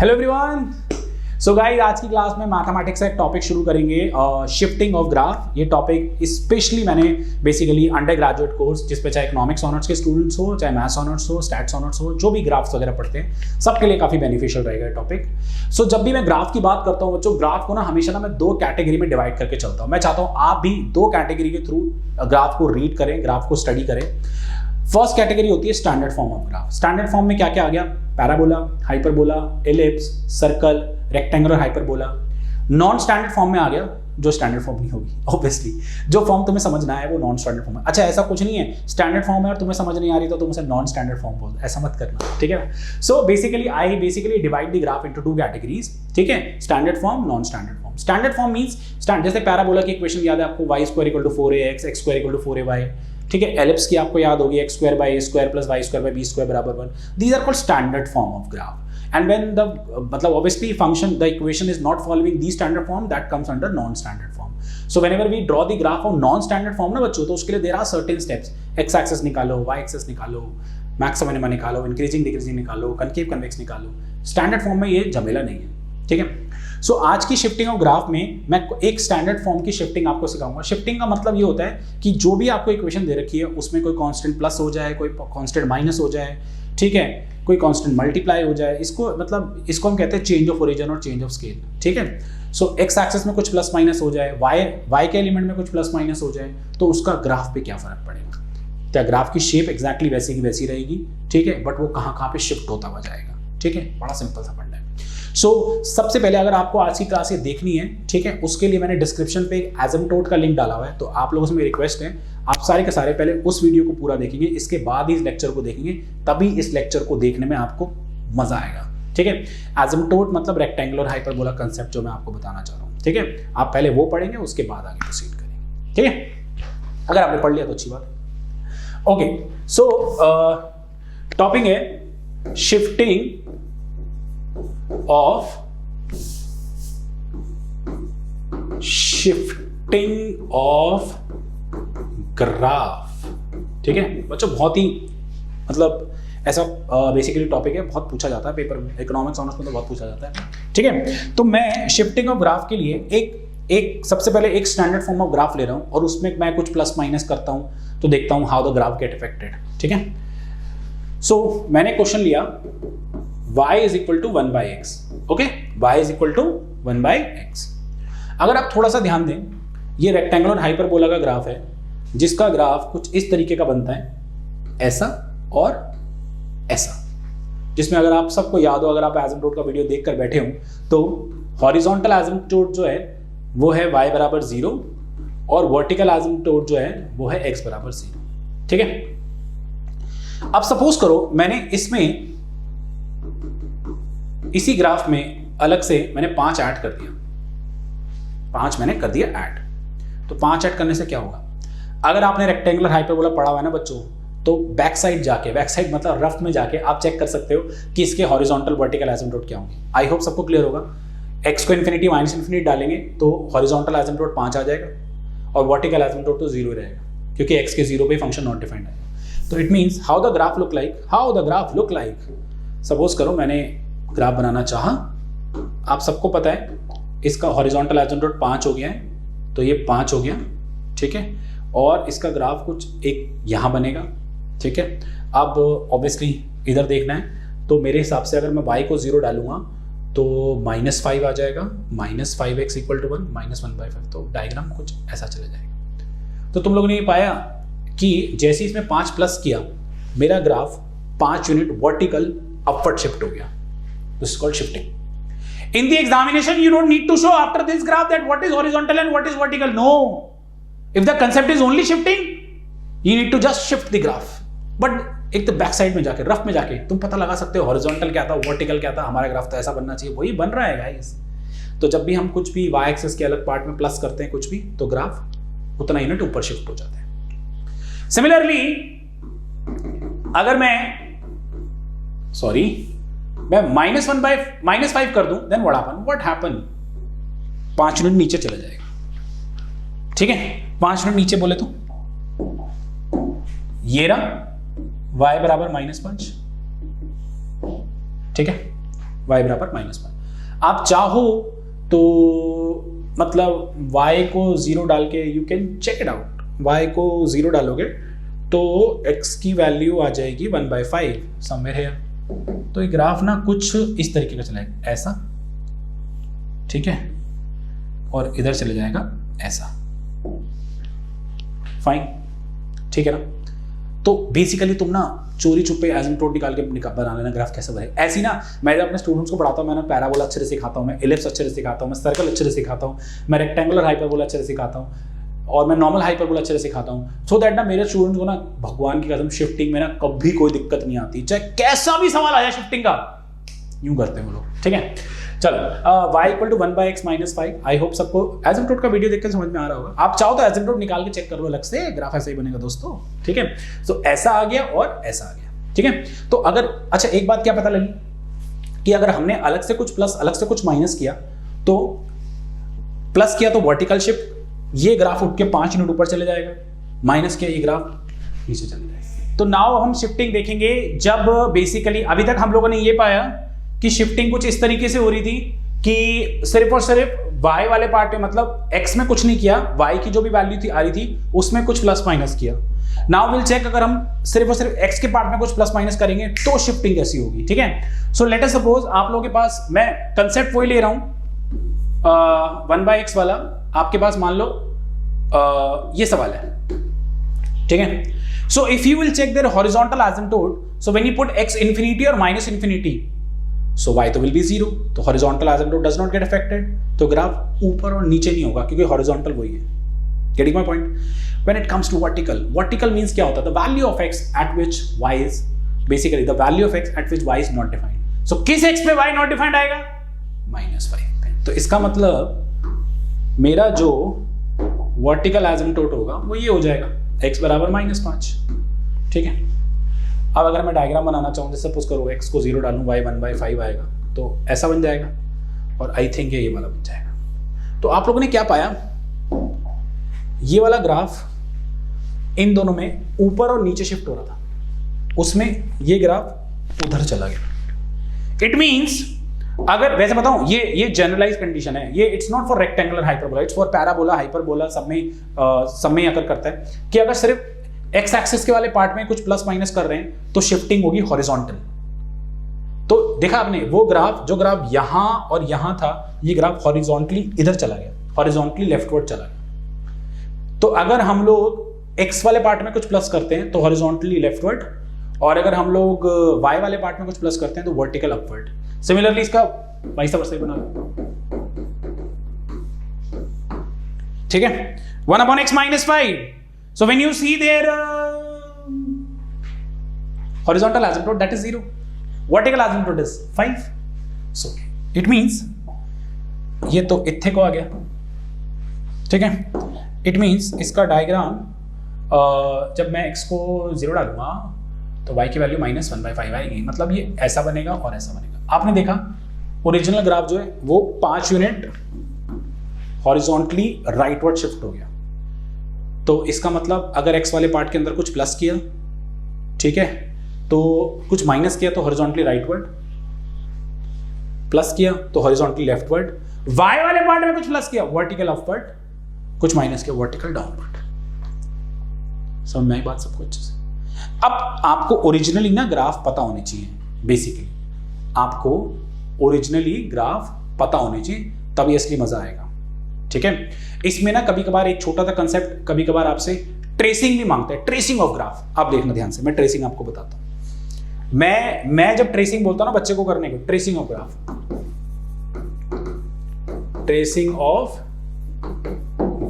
Hello everyone. So guys, आज की class में मैथमेटिक्स का एक टॉपिक शुरू करेंगे, शिफ्टिंग ऑफ ग्राफ। ये टॉपिक स्पेशली मैंने बेसिकली अंडर ग्रेजुएट कोर्स, जिस पे चाहे इकोनॉमिक्स ऑनर्स के स्टूडेंट्स हो, चाहे मैथ्स ऑनर्स हो, स्टैट्स ऑनर्स हो, जो भी ग्राफ्स वगैरह पढ़ते हैं, सबके लिए काफी बेनिफिशियल रहेगा ये टॉपिक। सो जब भी मैं ग्राफ की बात करता हूँ बच्चों, ग्राफ को ना हमेशा मैं दो कैटेगरी में डिवाइड करके चलता हूँ। मैं चाहता हूँ आप भी दो कैटेगरी के थ्रू ग्राफ को रीड करें, ग्राफ को स्टडी करें। फर्स्ट कैटेगरी होती है standard form of graph. Standard form में क्या क्या आ गया? Parabola, hyperbola, ellipse, circle, rectangular, hyperbola. Non standard form में आ गया, जो स्टैंडर्ड फॉर्म नहीं होगी ऑब्वियसली। जो फॉर्म तुम्हें समझना है वो नॉन स्टैंडर्ड फॉर्म है। अच्छा, ऐसा कुछ नहीं है स्टैंडर्ड फॉर्म है और तुम्हें समझ नहीं आ रही तो तुम उसे नॉन स्टैंडर्ड फॉर्म बोल, ऐसा मत करना, ठीक है। So basically I divide the graph into two categories, ठीक है। Standard form, non standard form. Standard form means जैसे पैराबोला की इक्वेशन याद है आपको, y square equal to 4ax, x square equal to 4ay, ठीक है। एलिप्स की आपको याद होगी, x square by a square plus y square by b square बराबर 1। These are called standard form of graph. And when the obviously the equation is not following the standard form, that comes under non-standard form. So whenever we draw the graph of non-standard form ना बच्चों, तो उसके लिए there are certain steps. X axis निकालो, Y axis निकालो, maximum minimum निकालो, increasing decreasing निकालो, concave convex निकालो। Standard form में ये झमेला नहीं है, ठीक है। सो आज की शिफ्टिंग ऑफ ग्राफ में मैं एक स्टैंडर्ड फॉर्म की शिफ्टिंग आपको सिखाऊंगा। शिफ्टिंग का मतलब ये होता है कि जो भी आपको इक्वेशन दे रखी है उसमें कोई कांस्टेंट प्लस हो जाए, कोई कांस्टेंट माइनस हो जाए, ठीक है, कोई कांस्टेंट मल्टीप्लाई हो जाए। इसको हम कहते हैं चेंज ऑफ ओरिजिन और चेंज ऑफ स्केल, ठीक है। सो एक्स एक्सिस में कुछ प्लस माइनस हो जाए, वाई के एलिमेंट में कुछ प्लस माइनस हो जाए, तो उसका ग्राफ पे क्या फर्क पड़ेगा? क्या ग्राफ की शेप एग्जैक्टली वैसी की वैसी रहेगी, ठीक है, बट वो कहाँ पे शिफ्ट होता हुआ जाएगा, ठीक है। बड़ा सिंपल सा फंडा है। सो सबसे पहले अगर आपको आज की क्लास ये देखनी है, ठीक है, उसके लिए मैंने डिस्क्रिप्शन पे एक एसिम्पटोट का लिंक डाला हुआ है। तो आप लोगों से मेरी रिक्वेस्ट है, आप सारे के सारे पहले उस वीडियो को पूरा देखेंगे, इसके बाद ही इस लेक्चर को देखेंगे, तभी इस लेक्चर को देखने में आपको मजा आएगा, ठीक है। एसिम्पटोट मतलब रेक्टेंगुलर हाइपरबोला कंसेप्ट जो मैं आपको बताना चाह रहा हूँ, ठीक है। आप पहले वो पढ़ेंगे, उसके बाद आगे प्रोसीड करेंगे, ठीक है। अगर आपने पढ़ लिया तो अच्छी बात। ओके, सो टॉपिक है शिफ्टिंग ऑफ ग्राफ, ठीक है बच्चों। बहुत ही ऐसा बेसिकली टॉपिक है, बहुत पूछा जाता है पेपर, इकोनॉमिक्स ऑनर्स में तो बहुत पूछा जाता है, ठीक है। तो मैं शिफ्टिंग ऑफ ग्राफ के लिए एक सबसे पहले एक स्टैंडर्ड फॉर्म ऑफ ग्राफ ले रहा हूं और उसमें मैं कुछ प्लस माइनस करता हूं तो देखता हूं how the graph get affected, ठीक है। सो मैंने क्वेश्चन लिया y is equal to 1 by x, okay, y is equal to 1 by x। अगर आप थोड़ा सा ध्यान दें, ये रेक्टेंगुलर हाइपरबोला का ग्राफ है, जिसका ग्राफ कुछ इस तरीके का बनता है, ऐसा और ऐसा, जिसमें अगर आप सबको याद हो, अगर आप एसिम्पटोट का वीडियो देखकर बैठे हो, तो हॉरिजॉन्टल एसिम्पटोट जो है वो है y बराबर 0 और वर्टिकल एसिम्पटोट जो है वो है x बराबर 0, ठीक है। अब सपोज करो मैंने इसमें इसी ग्राफ में अलग से मैंने 5 ऐड कर दिया, 5 मैंने कर दिया ऐड। तो 5 ऐड करने से क्या होगा? अगर आपने रेक्टेंगुलर हाइपरबोला पढ़ा हुआ है ना बच्चों, तो बैक साइड मतलब रफ में जाके आप चेक कर सकते हो कि इसके हॉरिजॉन्टल वर्टिकल एसिम्पटोट क्या होंगे। आई होप सबको क्लियर होगा। x को इन्फिनिटी माइनस इन्फिनिटी डालेंगे तो हॉरिजॉन्टल एसिम्पटोट 5 आ जाएगा और वर्टिकल एसिम्पटोट तो 0 रहेगा, क्योंकि x के 0 पे फंक्शन नॉट डिफाइंड है। तो it means how the graph look like, suppose करो मैंने ग्राफ बनाना चाहा, आप सबको पता है इसका हॉरिजॉन्टल एसिम्पटोट 5 हो गया है, तो ये 5 हो गया, ठीक है, और इसका ग्राफ कुछ एक यहां बनेगा, ठीक है। अब ऑब्वियसली इधर देखना है, तो मेरे हिसाब से अगर मैं y को 0 डालूंगा तो -5 आ जाएगा, -5x इक्वल टू 1 -1/5, तो डायग्राम कुछ ऐसा चला जाएगा। तो तुम लोगों ने ये पाया कि जैसे इसमें 5 प्लस किया, मेरा graph 5 unit vertical upward shift हो गया। This is called shifting. In the examination, you don't need to show after this graph that what is horizontal and what is vertical. No. If the concept is only shifting, you need to just shift the graph. But एक तो back side में जाके, rough में जाके तुम पता लगा सकते हो हॉरिजॉन्टल क्या था, वर्टिकल क्या था, हमारा ग्राफ तो ऐसा बनना चाहिए, वही बन रहा है गाइस। तो जब भी हम कुछ भी y एक्सिस के अलग पार्ट में प्लस करते हैं कुछ भी, तो ग्राफ उतना यूनिट ऊपर शिफ्ट हो जाता है। सिमिलरली अगर मैं -5 कर दूं, देन व्हाट हैपन 5 यूनिट नीचे चला जाएगा, ठीक है। 5 यूनिट नीचे बोले तो ये रहा y बराबर -5, ठीक है। y बराबर -1। आप चाहो तो मतलब y को 0 डाल के you can check it out. y को 0 डालोगे तो x की वैल्यू आ जाएगी 1/5 समवेयर हियर। तो ये ग्राफ ना कुछ इस तरीके का चलेगा, ऐसा, ठीक है, और इधर चले जाएगा ऐसा, फाइन, ठीक है ना। तो बेसिकली तुम ना चोरी छुपे एसिम्प्टोट निकाल के बना लेना ग्राफ कैसे बने। ऐसी ना मैं जब अपने स्टूडेंट्स को पढ़ाता हूँ, मैं पैराबोला अच्छे से सिखाता हूँ, मैं इलिप्स अच्छे से सिखाता हूँ, मैं सर्कल अच्छे से सिखाता हूँ, मैं रेक्टेंगुलर हाइपरबोला अच्छे से सिखाता हूँ, और मैं नॉर्मल हाइपरबोला अच्छे से सिखाता हूँ, सो दैट ना मेरे स्टूडेंट्स को ना भगवान की कसम शिफ्टिंग में ना कभी कोई दिक्कत नहीं आती, चाहे कैसा भी सवाल आ जाए शिफ्टिंग का, यूं करते हैं वो लोग, ठीक है। चलो y = 1/x - 5। आई होप सबको एसिम्प्टोट का वीडियो देखकर समझ में आ रहा होगा। आप चाहो तो एसिम्प्टोट निकाल के चेक कर लो अलग से, ग्राफ ऐसा ही बनेगा दोस्तों, ठीक है। तो ऐसा आ गया और ऐसा आ गया, ठीक है। तो अगर अच्छा एक बात क्या पता लगी कि अगर हमने अलग से कुछ प्लस अलग से कुछ माइनस किया, तो प्लस किया तो वर्टिकल शिफ्ट, ये ग्राफ उठ के 5 यूनिट ऊपर चले जाएगा, माइनस किया ये ग्राफ नीचे चले जाएगा। तो नाउ हम शिफ्टिंग देखेंगे जब बेसिकली अभी तक हम लोगों ने ये पाया कि शिफ्टिंग कुछ इस तरीके से हो रही थी कि सिर्फ और सिर्फ y वाले पार्ट में, मतलब x में कुछ नहीं किया, y की जो भी वैल्यू थी आ रही थी उसमें कुछ प्लस माइनस किया। नाउ विल चेक अगर हम सिर्फ और सिर्फ x के पार्ट में कुछ प्लस माइनस करेंगे तो शिफ्टिंग कैसी होगी, ठीक है। सो लेट अस सपोज आप लोगों के पास, मैं कंसेप्ट वही ले रहा हूं 1/x वाला, आपके पास मान लो ये सवाल है, ठीक है। So if you will check their horizontal asymptote, so when you put x infinity और माइनस इंफिनिटी, सो y तो विल बी 0, तो horizontal asymptote does not get affected, तो ग्राफ ऊपर और नीचे नहीं होगा क्योंकि हॉरिजॉन्टल वही है। Getting my point? When it comes to vertical, vertical means क्या होता है? The value of x at which y is basically the value of x at which y is not defined. So किस x पे y not defined आएगा? -5। तो इसका मतलब मेरा जो वर्टिकल एसिम्प्टोट होगा वो ये हो जाएगा, x बराबर -5, ठीक है। अब अगर मैं डायग्राम बनाना चाहूँ, जैसे सपोज करो x को 0 डालूं, y 1/5 आएगा, तो ऐसा बन जाएगा, और आई थिंक ये वाला बन जाएगा। तो आप लोगों ने क्या पाया, ये वाला ग्राफ इन दोनों में ऊपर और नीचे शिफ्ट हो रहा था, उसमें ये ग्राफ उधर चला गया। इट मींस अगर वैसे बताऊं, ये जनरलाइज कंडीशन है, ये it's not for rectangular hyperbola, it's for parabola, hyperbola, सब में अगर करता है कि अगर सिर्फ एक्स एक्सिस के वाले पार्ट में कुछ प्लस माइनस कर रहे हैं तो शिफ्टिंग होगी हॉरिजॉन्टल। तो देखा आपने वो ग्राफ, जो ग्राफ यहां और यहां था, ये ग्राफ हॉरिजॉन्टली इधर चला गया, हॉरिजॉन्टली लेफ्टवर्ड चला गया। तो अगर हम लोग एक्स वाले पार्ट में कुछ प्लस करते हैं तो हॉरिजॉन्टली लेफ्टवर्ड, और अगर हम लोग वाई वाले पार्ट में कुछ प्लस करते हैं तो वर्टिकल अपवर्ड। सिमिलरली इसका वाइस वर्सा बना लो, ठीक है। 1/x - 5। So when you see their horizontal asymptote, that is 0. Vertical asymptote is 5. So it means ये तो इत्थे को आ गया, ठीक है। It means इसका डायग्राम जब मैं x को 0 डालूंगा तो y की वैल्यू -1/5 आएगी, मतलब ये ऐसा बनेगा और ऐसा बनेगा। आपने देखा ओरिजिनल ग्राफ जो है वो 5 यूनिट हॉरिजॉन्टली राइटवर्ड शिफ्ट हो गया। तो इसका मतलब अगर x वाले पार्ट के अंदर कुछ प्लस किया, ठीक है, तो कुछ माइनस किया तो हॉरिजॉन्टली राइटवर्ड, प्लस किया तो हॉरिजॉन्टली लेफ्टवर्ड, y वाले पार्ट में कुछ प्लस किया वर्टिकल अपवर्ड, कुछ माइनस किया वर्टिकल डाउनवर्ड। समझ में आई बात सबको अच्छे से? अब आपको ओरिजिनली ना ग्राफ पता होने चाहिए, बेसिकली आपको ओरिजिनली ग्राफ पता होने चाहिए, तभी असली मजा आएगा, ठीक है। इसमें ना कभी कभार एक छोटा सा कंसेप्ट, कभी कभार आपसे ट्रेसिंग भी मांगते हैं, ट्रेसिंग ऑफ ग्राफ। आप देखना ध्यान से, मैं ट्रेसिंग आपको बताता हूं। मैं जब ट्रेसिंग बोलता हूं ना बच्चे को करने को, tracing of graph, tracing of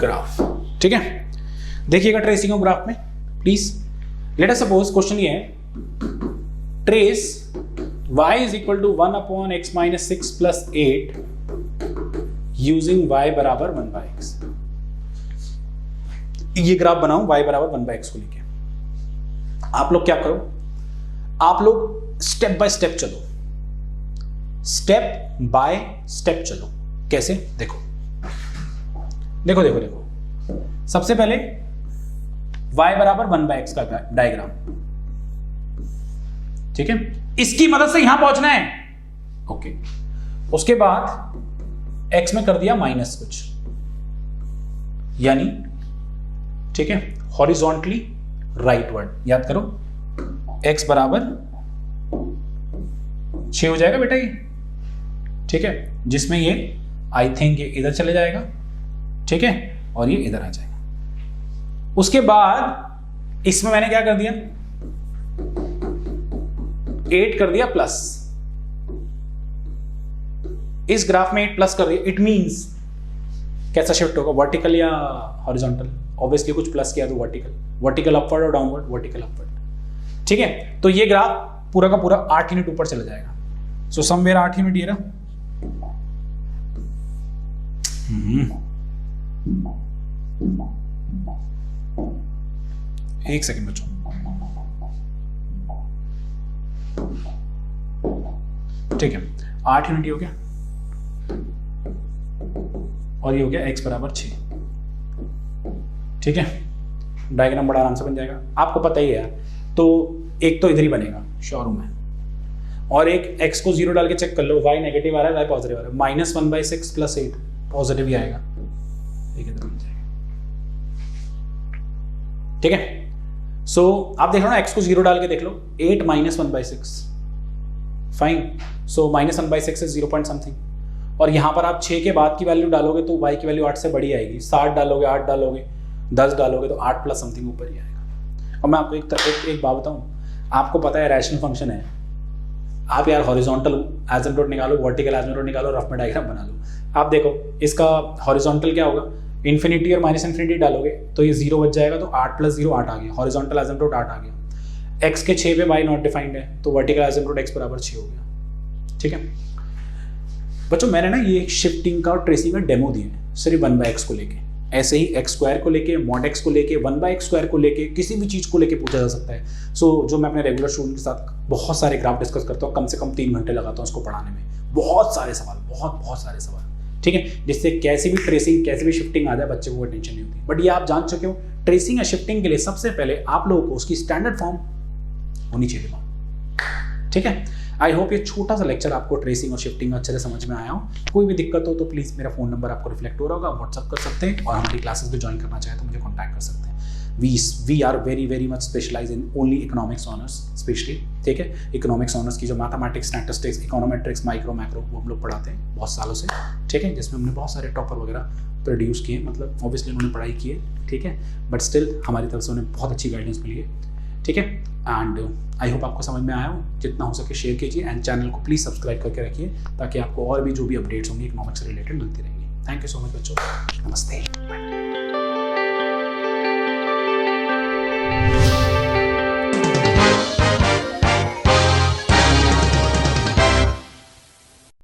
graph, ठीक है। देखिएगा ट्रेसिंग ऑफ ग्राफ में please, let us suppose question ये है, trace y is equal to 1/x - 6 + 8 using y बराबर 1/x। ये ग्राफ बनाओ y बराबर 1/x को लेके। आप लोग क्या करो, आप लोग स्टेप बाय स्टेप चलो, स्टेप बाय स्टेप चलो। कैसे? देखो देखो देखो देखो, सबसे पहले y बराबर 1/x का डायग्राम, ठीक है। इसकी मदद से यहां पहुंचना है, ओके, उसके बाद x में कर दिया माइनस कुछ, यानी ठीक है हॉरिजॉन्टली राइटवर्ड। याद करो x बराबर 6 हो जाएगा बेटा ये, ठीक है, जिसमें ये आई थिंक ये इधर चले जाएगा, ठीक है, और ये इधर आ जाएगा। उसके बाद इसमें मैंने क्या कर दिया, 8 कर दिया प्लस, इस ग्राफ में 8 प्लस कर दिया। इट मींस कैसा शिफ्ट होगा, वर्टिकल या हॉरिजॉन्टल? ऑब्वियसली कुछ प्लस किया तो वर्टिकल, वर्टिकल अपवर्ड और डाउनवर्ड, वर्टिकल अपवर्ड, ठीक है। तो ये ग्राफ पूरा का पूरा 8 यूनिट ऊपर चला जाएगा। सो समवेयर 8 यूनिट ये रहा। एक सेकंड बच्चों, ठीक है, 8 यूनिट हो गया और ये हो गया x बराबर 6, ठीक है। डायग्राम बड़ा आराम से बन जाएगा, आपको पता ही है यार। तो एक तो इधर ही बनेगा शोरूम में, और एक x को 0 डाल के चेक कर लो, y नेगेटिव आ रहा है y पॉजिटिव आ रहा है, -1/6 + 8 पॉजिटिव ही आएगा, एक इधर बन जाएगा, ठीक है। सो आप देख लो ना, x को 0 डाल के देख लो, 8 - 1/6, fine. So -1/6 is 0 point something, और यहां पर आप 6 के बाद की वैल्यू डालोगे तो y की वैल्यू 8 से बड़ी आएगी। 7 डालोगे, 8 डालोगे, 10 डालोगे तो 8 प्लस समथिंग ऊपर ही आएगा। और मैं आपको एक बात बताऊं, आपको पता है रैशनल फंक्शन है, आप यार हॉरिजॉन्टल एसिम्पटोट निकालो, वर्टिकल एसिम्पटोट निकालो, रफ में डायग्राम बना लो। आप देखो इसका हॉरिजॉन्टल क्या होगा, इन्फिनिटी और -इन्फिनिटी डालोगे तो ये 0 बच जाएगा, तो 8 + 0 8 आ गया, हॉरिजॉन्टल एसिम्पटोट 8 आ गया। x के 6 पे y नॉट डिफाइंड है, तो वर्टिकल एसिम्पटोट x बराबर 6 हो गया, ठीक है। बच्चों मैंने ना ये शिफ्टिंग का और ट्रेसिंग का डेमो दिए हैं सिर्फ 1/x को लेके, ऐसे ही x² को लेके, mod x को लेके, 1/x² को लेके, किसी भी चीज को लेके पूछा जा सकता है। सो जो मैं अपने रेगुलर स्टूडेंट के साथ बहुत सारे ग्राफ डिस्कस करता हूँ, कम से कम 3 घंटे लगाता हूँ उसको पढ़ाने में, बहुत सारे सवाल, बहुत सारे सवाल, ठीक है, जिससे कैसी भी ट्रेसिंग कैसी भी शिफ्टिंग आ जाए बच्चे को टेंशन नहीं होती। बट ये आप जान चुके हो, ट्रेसिंग या शिफ्टिंग के लिए सबसे पहले आप लोगों को उसकी स्टैंडर्ड फॉर्म होनी चाहिए, ठीक है। आई होप ये छोटा सा लेक्चर आपको ट्रेसिंग और शिफ्टिंग अच्छे से समझ में आया हो। कोई भी दिक्कत हो तो प्लीज़ मेरा फ़ोन नंबर आपको रिफ्लेक्ट हो रहा होगा, व्हाट्सअप कर सकते हैं, और हमारी क्लासेस भी ज्वाइन करना चाहे तो मुझे कॉन्टैक्ट कर सकते हैं। We are very much specialize in only economics honours specially, ठीक है। इकोनॉमिक्स ऑनर्स की जो mathematics, statistics, econometrics, micro macro वो हम लोग पढ़ाते हैं बहुत सालों से, ठीक है, जिसमें हमने बहुत सारे टॉपर वगैरह प्रोड्यूस किए, मतलब ऑब्वियसली उन्होंने पढ़ाई की है, ठीक है, बट स्टिल हमारी तरफ से उन्हें बहुत अच्छी गाइडेंस मिली है, ठीक है। एंड आई होप आपको समझ में आया हो, जितना हो सके शेयर कीजिए, एंड चैनल को प्लीज़ सब्सक्राइब करके रखिए ताकि आपको और भी जो भी अपडेट्स होंगी इकोनॉमिक्स से रिलेटेड मिलती रहेंगी। थैंक यू सो मच बच्चों, नमस्ते, बाय।